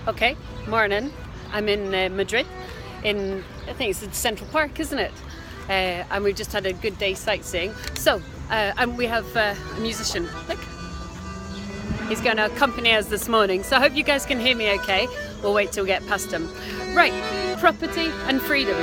Okay, morning. I'm in Madrid, I think it's in Central Park, isn't it? And we've just had a good day sightseeing. So, and we have a musician. Look, he's going to accompany us this morning. So I hope you guys can hear me okay. We'll wait till we get past him. Right, property and freedom.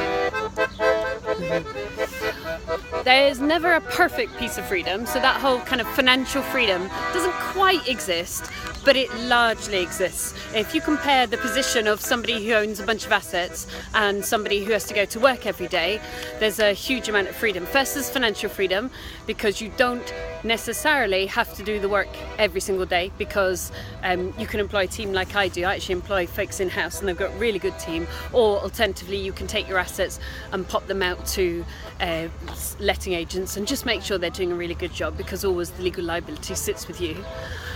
There's never a perfect piece of freedom, so that whole kind of financial freedom doesn't quite exist, but it largely exists. If you compare the position of somebody who owns a bunch of assets and somebody who has to go to work every day, there's a huge amount of freedom. First is financial freedom, because you don't necessarily have to do the work every single day, because you can employ a team like I do. I actually employ folks in-house and they've got a really good team, or alternatively you can take your assets and pop them out to letting agents and just make sure they're doing a really good job, because always the legal liability sits with you.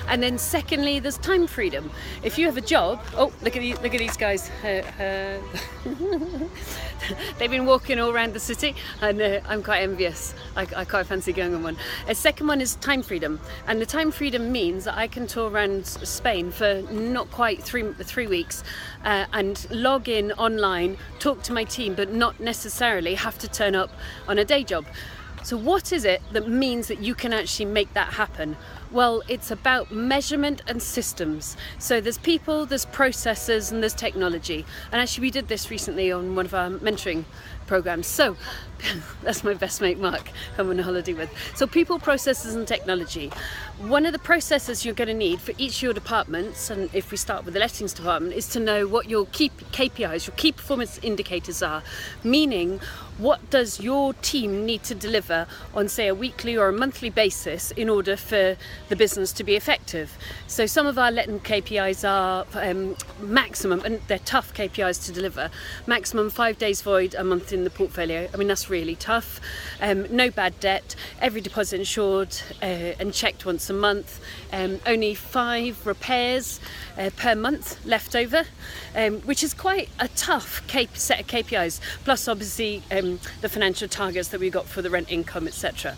And then secondly, there's time freedom. If you have a job, oh, look at these guys. They've been walking all around the city, and I'm quite envious. I quite fancy going on one. A second one is time freedom, and the time freedom means that I can tour around Spain for not quite three weeks and log in online, talk to my team, but not necessarily have to turn up on a day job. So what is it that means that you can actually make that happen? Well, it's about measurement and systems. So there's people, there's processes, and there's technology. And actually we did this recently on one of our mentoring programs. So that's my best mate Mark, who I'm on holiday with. So people, processes, and technology. One of the processes you're going to need for each of your departments, and if we start with the lettings department, is to know what your key KPIs, your key performance indicators are. Meaning, what does your team need to deliver on, say, a weekly or a monthly basis in order for the business to be effective? So some of our letting KPIs are maximum, and they're tough KPIs to deliver, maximum 5 days void a month in the portfolio. I mean, that's really tough. No bad debt, every deposit insured and checked once a month, only 5 repairs per month left over, which is quite a tough set of KPIs, plus obviously the financial targets that we got for the rent income, etc.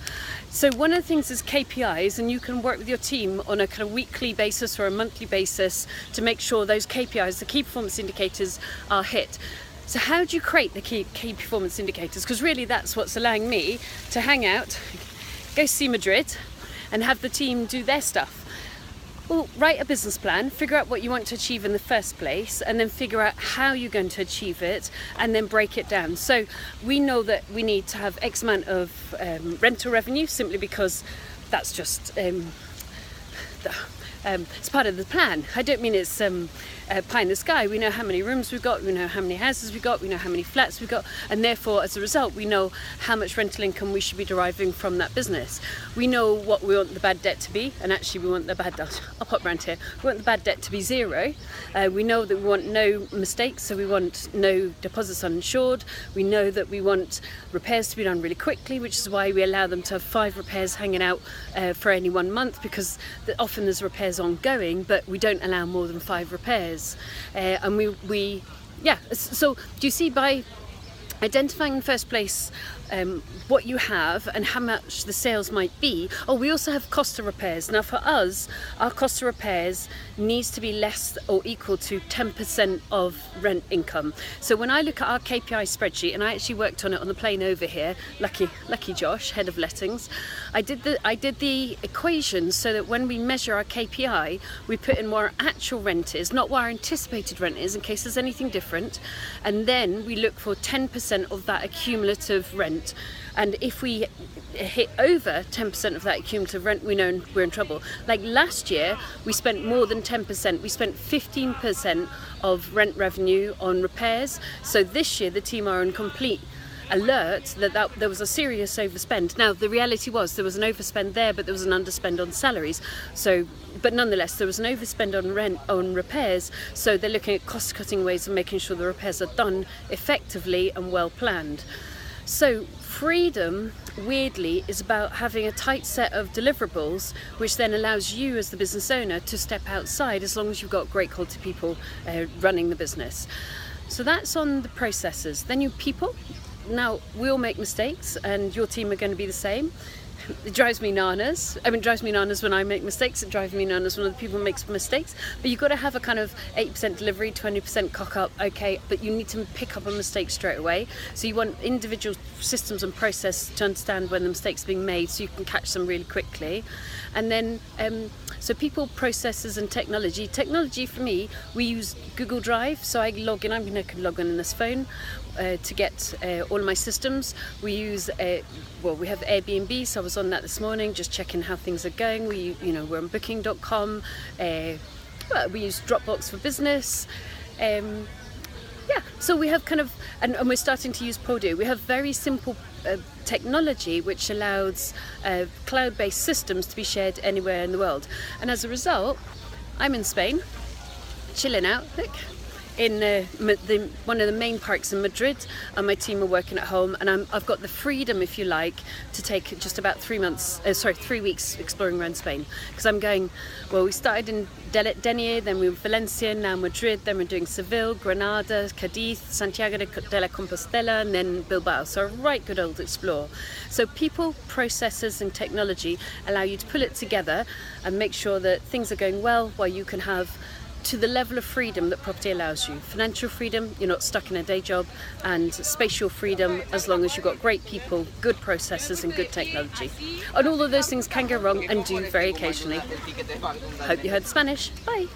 So one of the things is KPIs, and you can work with your team on a kind of weekly basis or a monthly basis to make sure those KPIs, the key performance indicators, are hit. So how do you create the key performance indicators? Because really that's what's allowing me to hang out, go see Madrid, and have the team do their stuff. Well, write a business plan, figure out what you want to achieve in the first place, and then figure out how you're going to achieve it, and then break it down. So we know that we need to have X amount of rental revenue, simply because that's just it's part of the plan. I don't mean it's pie in the sky. We know how many rooms we've got, we know how many houses we've got, we know how many flats we've got, and therefore as a result we know how much rental income we should be deriving from that business. We know what we want the bad debt to be, and actually we want the bad debt, I'll pop around here, we want the bad debt to be 0. We know that we want no mistakes, so we want no deposits uninsured. We know that we want repairs to be done really quickly, which is why we allow them to have 5 repairs hanging out for any 1 month, because often there's repairs ongoing, but we don't allow more than 5 repairs. And we so do you see, by identifying in the first place what you have and how much the sales might be. Oh, we also have cost of repairs. Now for us, our cost of repairs needs to be less or equal to 10% of rent income. So when I look at our KPI spreadsheet, and I actually worked on it on the plane over here, lucky Josh, head of lettings, I did the equations so that when we measure our KPI, we put in what our actual rent is, not what our anticipated rent is, in case there's anything different, and then we look for 10% of that accumulative rent. And if we hit over 10% of that cumulative rent, we know we're in trouble. Like last year, we spent more than 10%. We spent 15% of rent revenue on repairs. So this year, the team are on complete alert that there was a serious overspend. Now, the reality was there was an overspend there, but there was an underspend on salaries. So, but nonetheless, there was an overspend on repairs. So they're looking at cost-cutting ways of making sure the repairs are done effectively and well planned. So freedom, weirdly, is about having a tight set of deliverables, which then allows you as the business owner to step outside, as long as you've got great quality people running the business. So that's on the processes. Then your people. Now, we all make mistakes, and your team are going to be the same. It drives me nanas. I mean, it drives me nanas when I make mistakes. It drives me nanas when other people make mistakes. But you've got to have a kind of 8% delivery, 20% cock up, okay, but you need to pick up a mistake straight away. So you want individual systems and process to understand when the mistake's being made so you can catch them really quickly. And then, so people, processes and technology. Technology for me, we use Google Drive. So I log in, I'm going to log in this phone to get all of my systems. We use, we have Airbnb, so I was on that this morning, just checking how things are going. We're on booking.com. We use Dropbox for business. So we have kind of, and we're starting to use Podio. We have very simple technology which allows cloud-based systems to be shared anywhere in the world. And as a result, I'm in Spain, chilling out, look, in one of the main parks in Madrid, and my team are working at home, and I've got the freedom, if you like, to take just about 3 weeks exploring around Spain, because I'm going, we started in Denia, then we were Valencia, now Madrid, then we're doing Seville, Granada, Cadiz, Santiago de la Compostela, and then Bilbao. So a right good old explore. So people, processes and technology allow you to pull it together and make sure that things are going well, while you can have to the level of freedom that property allows you. Financial freedom, you're not stuck in a day job, and spatial freedom as long as you've got great people, good processes and good technology. And all of those things can go wrong and do very occasionally. Hope you heard Spanish. Bye!